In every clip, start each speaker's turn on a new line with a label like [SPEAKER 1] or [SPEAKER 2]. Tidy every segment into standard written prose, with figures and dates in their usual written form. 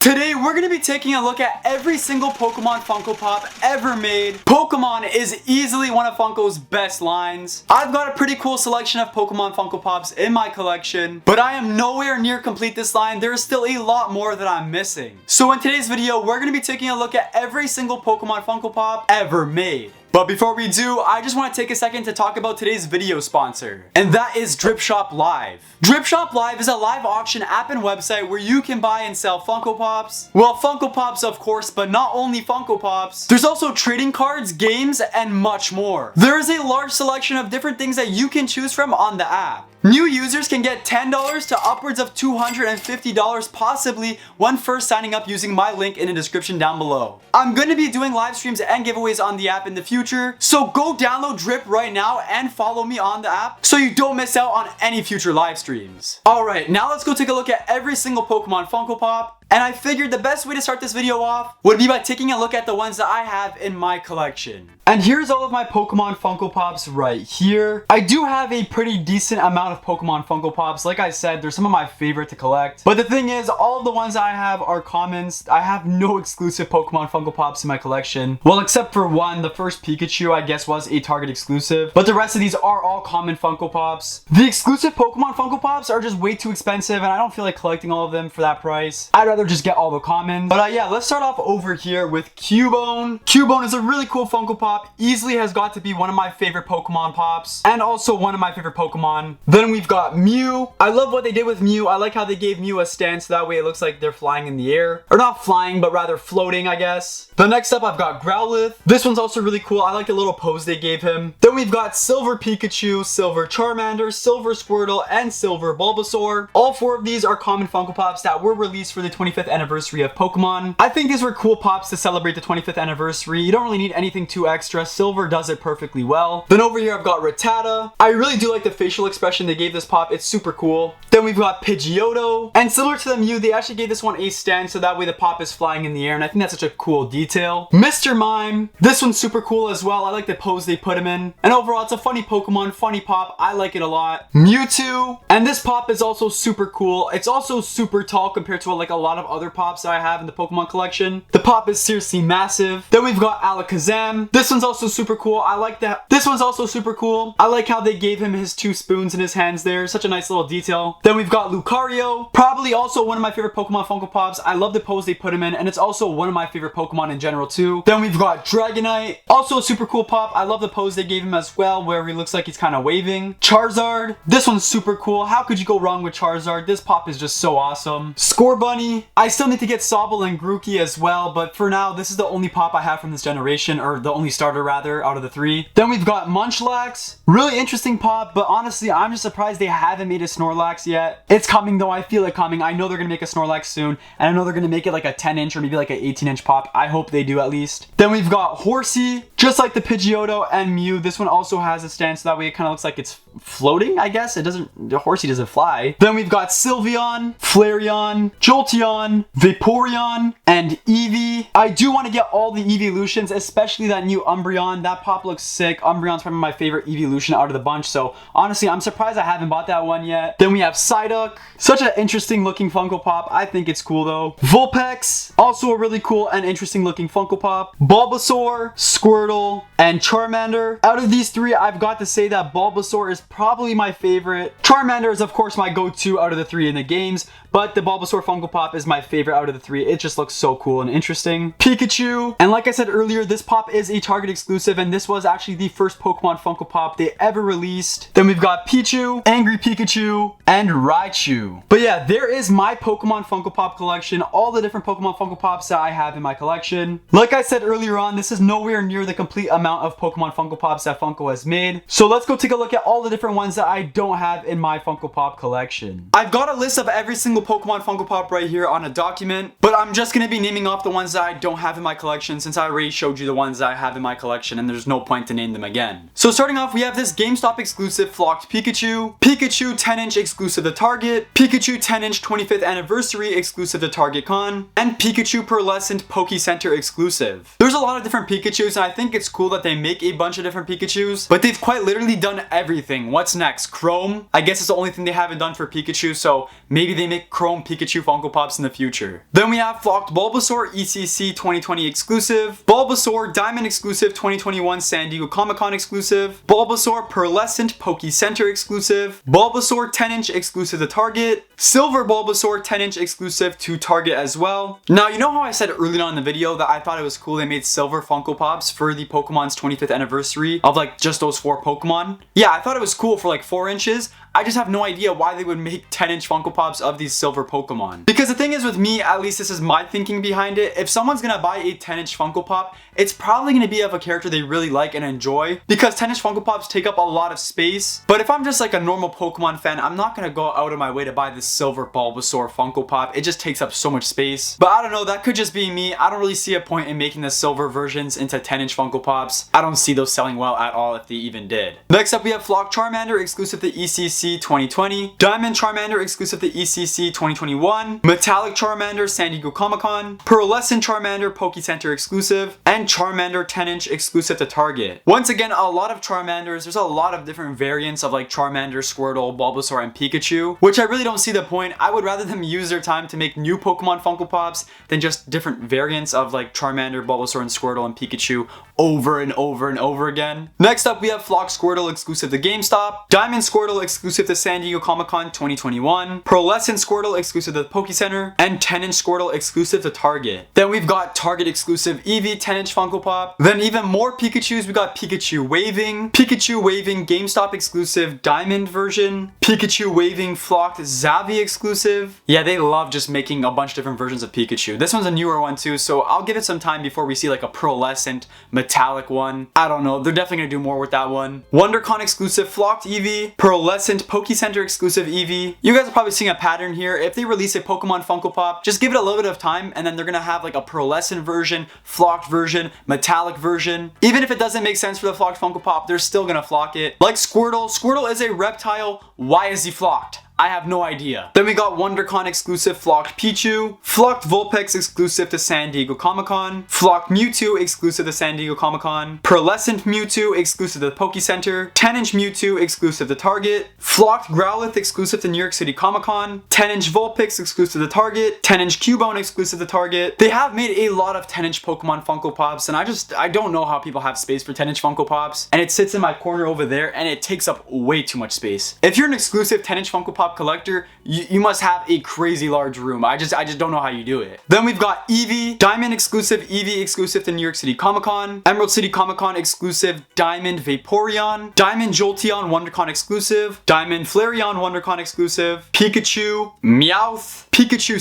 [SPEAKER 1] Today we're going to be taking a look at every single Pokemon Funko Pop ever made. Pokemon is easily one of Funko's best lines. I've got a pretty cool selection of Pokemon Funko Pops in my collection, but I am nowhere near complete this line. There is still a lot more that I'm missing. So in today's video, we're going to be taking a look at every single Pokemon Funko Pop ever made. But before we do, I just want to take a second to talk about today's video sponsor, and that is Drip Shop Live. Drip Shop Live is a live auction app and website where you can buy and sell Funko Pops. Well, Funko Pops of course, but not only Funko Pops. There's also trading cards, games, and much more. There is a large selection of different things that you can choose from on the app. New users can get $10 to upwards of $250 possibly when first signing up using my link in the description down below. I'm going to be doing live streams and giveaways on the app in the future, so go download Drip right now and follow me on the app so you don't miss out on any future live streams. Alright, now let's go take a look at every single Pokemon Funko Pop. And I figured the best way to start this video off would be by taking a look at the ones that I have in my collection. And here's all of my Pokemon Funko Pops right here. I do have a pretty decent amount of Pokemon Funko Pops. Like I said, they're some of my favorite to collect. But the thing is, all of the ones I have are commons. I have no exclusive Pokemon Funko Pops in my collection. Well, except for one, the first Pikachu, I guess, was a Target exclusive. But the rest of these are all common Funko Pops. The exclusive Pokemon Funko Pops are just way too expensive, and I don't feel like collecting all of them for that price. I'd rather just get all the commons. But yeah, let's start off over here with Cubone. Cubone is a really cool Funko Pop. Easily has got to be one of my favorite Pokemon Pops, and also one of my favorite Pokemon. Then we've got Mew. I love what they did with Mew. I like how they gave Mew a stand so that way it looks like they're flying in the air. Or not flying, but rather floating, I guess. The next up, I've got Growlithe. This one's also really cool. I like the little pose they gave him. Then we've got Silver Pikachu, Silver Charmander, Silver Squirtle, and Silver Bulbasaur. All four of these are common Funko Pops that were released for the 25th anniversary of Pokemon. I think these were cool pops to celebrate the 25th anniversary. You don't really need anything too extra. Silver does it perfectly well. Then over here I've got Rattata. I really do like the facial expression they gave this pop. It's super cool. Then we've got Pidgeotto. And similar to the Mew, they actually gave this one a stand so that way the pop is flying in the air, and I think that's such a cool detail. Mr. Mime. This one's super cool as well. I like the pose they put him in. And overall, it's a funny Pokemon, funny pop. I like it a lot. Mewtwo. And this pop is also super cool. It's also super tall compared to like a lot of other pops that I have in the Pokemon collection. The pop is seriously massive. Then we've got Alakazam. This one's also super cool. I like that. This one's also super cool. I like how they gave him his two spoons in his hands there. Such a nice little detail. Then we've got Lucario. Probably also one of my favorite Pokemon Funko Pops. I love the pose they put him in, and it's also one of my favorite Pokemon in general too. Then we've got Dragonite. Also a super cool pop. I love the pose they gave him as well, where he looks like he's kind of waving. Charizard. This one's super cool. How could you go wrong with Charizard? This pop is just so awesome. Scorbunny. I still need to get Sobble and Grookey as well, but for now, this is the only pop I have from this generation, or the only starter rather, out of the three. Then we've got Munchlax. Really interesting pop, but honestly, I'm just surprised they haven't made a Snorlax yet. It's coming though, I feel it coming. I know they're gonna make a Snorlax soon, and I know they're gonna make it like a 10-inch or maybe like an 18-inch pop. I hope they do at least. Then we've got Horsey. Just like the Pidgeotto and Mew, this one also has a stand so that way it kind of looks like it's floating, I guess. It doesn't, the Horsey doesn't fly. Then we've got Sylveon, Flareon, Jolteon, Vaporeon, and Eevee. I do want to get all the evolutions, especially that new Umbreon. That pop looks sick. Umbreon's probably my favorite evolution out of the bunch, so honestly, I'm surprised I haven't bought that one yet. Then we have Psyduck. Such an interesting looking Funko Pop. I think it's cool though. Vulpix, also a really cool and interesting looking Funko Pop. Bulbasaur, Squirtle, and Charmander. Out of these three, I've got to say that Bulbasaur is probably my favorite. Charmander is of course my go-to out of the three in the games, but the Bulbasaur Funko Pop is my favorite out of the three. It just looks so cool and interesting. Pikachu. And like I said earlier, this pop is a Target exclusive, and this was actually the first Pokemon Funko Pop they ever released. Then we've got Pichu, Angry Pikachu, and Raichu. But yeah, there is my Pokemon Funko Pop collection. All the different Pokemon Funko Pops that I have in my collection. Like I said earlier on, this is nowhere near the complete amount of Pokemon Funko Pops that Funko has made. So let's go take a look at all the different ones that I don't have in my Funko Pop collection. I've got a list of every single Pokemon Funko Pop right here on a document, but I'm just going to be naming off the ones that I don't have in my collection since I already showed you the ones that I have in my collection and there's no point to name them again. So starting off, we have this GameStop exclusive Flocked Pikachu, Pikachu 10-inch exclusive to Target, Pikachu 10-inch 25th anniversary exclusive to Target Con, and Pikachu Pearlescent Poke Center exclusive. There's a lot of different Pikachus, and I think it's cool that they make a bunch of different Pikachus, but they've quite literally done everything. What's next? Chrome? I guess it's the only thing they haven't done for Pikachu, so maybe they make make chrome Pikachu Funko Pops in the future. Then we have flocked Bulbasaur ECC 2020 exclusive, Bulbasaur Diamond exclusive 2021 San Diego Comic-Con exclusive, Bulbasaur Pearlescent Poke Center exclusive, Bulbasaur 10-inch exclusive to Target, Silver Bulbasaur 10-inch exclusive to Target as well. Now, you know how I said earlier on in the video that I thought it was cool they made silver Funko Pops for the Pokemon's 25th anniversary of like just those 4 Pokemon? Yeah, I thought it was cool for like 4 inches. I just have no idea why they would make 10-inch Funko Pops of these silver Pokemon. Because the thing is with me, at least this is my thinking behind it, if someone's gonna buy a 10-inch Funko Pop, it's probably gonna be of a character they really like and enjoy, because 10-inch Funko Pops take up a lot of space. But if I'm just like a normal Pokemon fan, I'm not gonna go out of my way to buy this silver Bulbasaur Funko Pop. It just takes up so much space. But I don't know, that could just be me. I don't really see a point in making the silver versions into 10-inch Funko Pops. I don't see those selling well at all if they even did. Next up we have Flock Charmander exclusive to ECC 2020, Diamond Charmander exclusive to ECC 2021, Metallic Charmander San Diego Comic-Con, Pearlescent Charmander Poke Center exclusive, and Charmander 10-inch exclusive to Target. Once again, a lot of Charmanders. There's a lot of different variants of like Charmander, Squirtle, Bulbasaur, and Pikachu, which I really don't see the point. I would rather them use their time to make new Pokemon Funko Pops than just different variants of like Charmander, Bulbasaur, and Squirtle and Pikachu over and over and over again. Next up, we have Flock Squirtle exclusive to GameStop, Diamond Squirtle exclusive to San Diego Comic-Con 2021, Pearlescent Squirtle exclusive to the Poke Center, and 10-inch Squirtle exclusive to Target. Then we've got Target exclusive Eevee 10-inch Funko Pop. Then even more Pikachus, we got Pikachu Waving GameStop exclusive Diamond version, Pikachu Waving Flocked Zavi exclusive. Yeah, they love just making a bunch of different versions of Pikachu. This one's a newer one too, so I'll give it some time before we see like a Pearlescent Metallic one. I don't know, they're definitely gonna do more with that one. WonderCon exclusive Flocked Eevee, Pearlescent Poke Center exclusive Eevee. You guys are probably seeing a pattern here. If they release a Pokemon Funko Pop, just give it a little bit of time and then they're gonna have like a Pearlescent version, Flocked version, Metallic version. Even if it doesn't make sense for the Flocked Funko Pop, they're still gonna flock it. Like Squirtle. Squirtle is a reptile. Why is he flocked? I have no idea. Then we got WonderCon exclusive Flocked Pichu, Flocked Vulpix exclusive to San Diego Comic-Con, Flocked Mewtwo exclusive to San Diego Comic-Con, Pearlescent Mewtwo exclusive to the Poke Center, 10-inch Mewtwo exclusive to Target, Flocked Growlithe exclusive to New York City Comic-Con, 10-inch Vulpix exclusive to Target, 10-inch Cubone exclusive to Target. They have made a lot of 10-inch Pokemon Funko Pops, and I don't know how people have space for 10-inch Funko Pops, and it sits in my corner over there, and it takes up way too much space. If you're an exclusive 10-inch Funko Pop collector, you must have a crazy large room. I just don't know how you do it. Then we've got Eevee, Diamond exclusive Eevee exclusive to New York City Comic-Con, Emerald City Comic-Con exclusive Diamond Vaporeon, Diamond Jolteon WonderCon exclusive, Diamond Flareon WonderCon exclusive, Pikachu, Meowth, Pikachu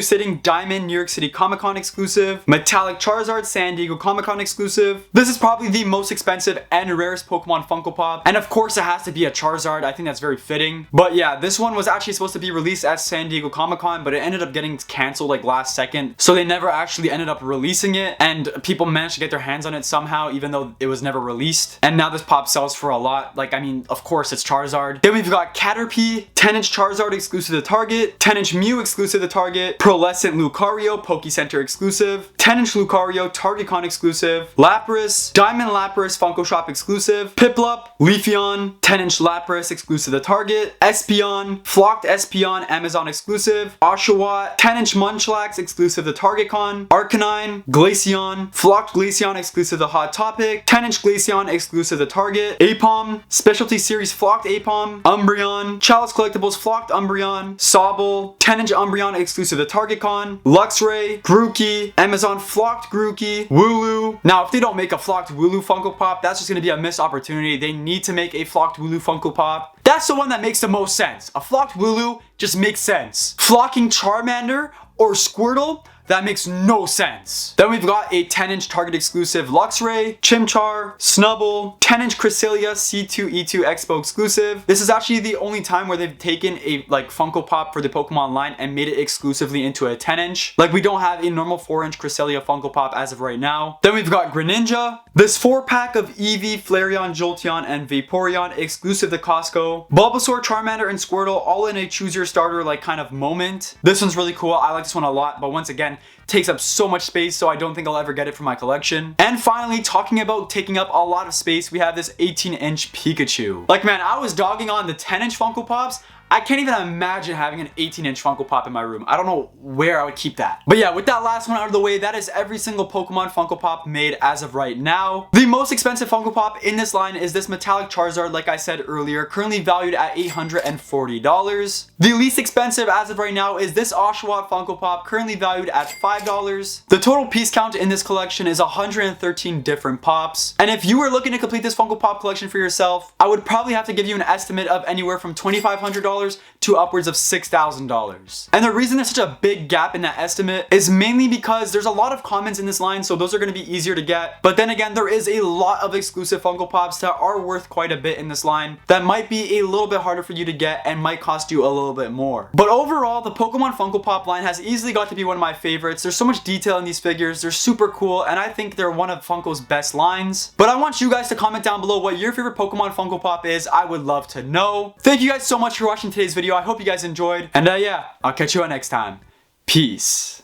[SPEAKER 1] Sitting Diamond New York City Comic-Con exclusive, Metallic Charizard San Diego Comic-Con exclusive. This is probably the most expensive and rarest Pokemon Funko Pop, and of course it has to be a Charizard. I think that's very fitting. But yeah, this one was actually supposed to be released at San Diego Comic-Con, but it ended up getting canceled like last second, so they never actually ended up releasing it, and people managed to get their hands on it somehow even though it was never released. And now this pop sells for a lot. Like, I mean, of course it's Charizard. Then we've got Caterpie, 10-inch Charizard exclusive to Target, 10-inch Mew exclusive to Target, Pearlescent Lucario Poke Center exclusive, 10-inch Lucario TargetCon exclusive, Lapras, Diamond Lapras Funko Shop exclusive, Piplup, Leafeon, 10-inch Lapras exclusive to Target, Espeon, Flocked Espeon Amazon exclusive, Oshawott, 10-inch Munchlax exclusive to TargetCon, Arcanine, Glaceon, Flocked Glaceon exclusive to Hot Topic, 10-inch Glaceon exclusive to Target, Apom, Specialty Series Flocked Apom, Umbreon, Chalice Collectibles Flocked Umbreon, Sobble, 10-inch Umbreon exclusive to TargetCon, Luxray, Grookey, Amazon Flocked Grookey, Wooloo. Now, if they don't make a Flocked Wooloo Funko Pop, that's just gonna be a missed opportunity. They need to make a Flocked Wooloo Funko Pop. That's the one that makes the most sense. A Flocked Wooloo just makes sense. Flocking Charmander or Squirtle? That makes no sense. Then we've got a 10-inch Target exclusive Luxray, Chimchar, Snubbull, 10-inch Cresselia C2E2 Expo exclusive. This is actually the only time where they've taken a like Funko Pop for the Pokemon line and made it exclusively into a 10-inch. Like, we don't have a normal 4-inch Cresselia Funko Pop as of right now. Then we've got Greninja, this 4-pack of Eevee, Flareon, Jolteon, and Vaporeon exclusive to Costco, Bulbasaur, Charmander, and Squirtle all in a choose your starter like kind of moment. This one's really cool. I like this one a lot, but once again, takes up so much space, so I don't think I'll ever get it for my collection. And finally, talking about taking up a lot of space, we have this 18-inch Pikachu. Like, man, I was dogging on the 10-inch Funko Pops. I can't even imagine having an 18-inch Funko Pop in my room. I don't know where I would keep that. But yeah, with that last one out of the way, that is every single Pokemon Funko Pop made as of right now. The most expensive Funko Pop in this line is this metallic Charizard, like I said earlier, currently valued at $840. The least expensive as of right now is this Oshawott Funko Pop, currently valued at $5. The total piece count in this collection is 113 different pops. And if you were looking to complete this Funko Pop collection for yourself, I would probably have to give you an estimate of anywhere from $2,500 to upwards of $6,000. And the reason there's such a big gap in that estimate is mainly because there's a lot of commons in this line, so those are going to be easier to get. But then again, there is a lot of exclusive Funko Pops that are worth quite a bit in this line that might be a little bit harder for you to get and might cost you a little bit more. But overall, the Pokemon Funko Pop line has easily got to be one of my favorites. There's so much detail in these figures, they're super cool, and I think they're one of Funko's best lines. But I want you guys to comment down below what your favorite Pokemon Funko Pop is. I would love to know. Thank you guys so much for watching today's video. I hope you guys enjoyed. And yeah, I'll catch you all next time. Peace.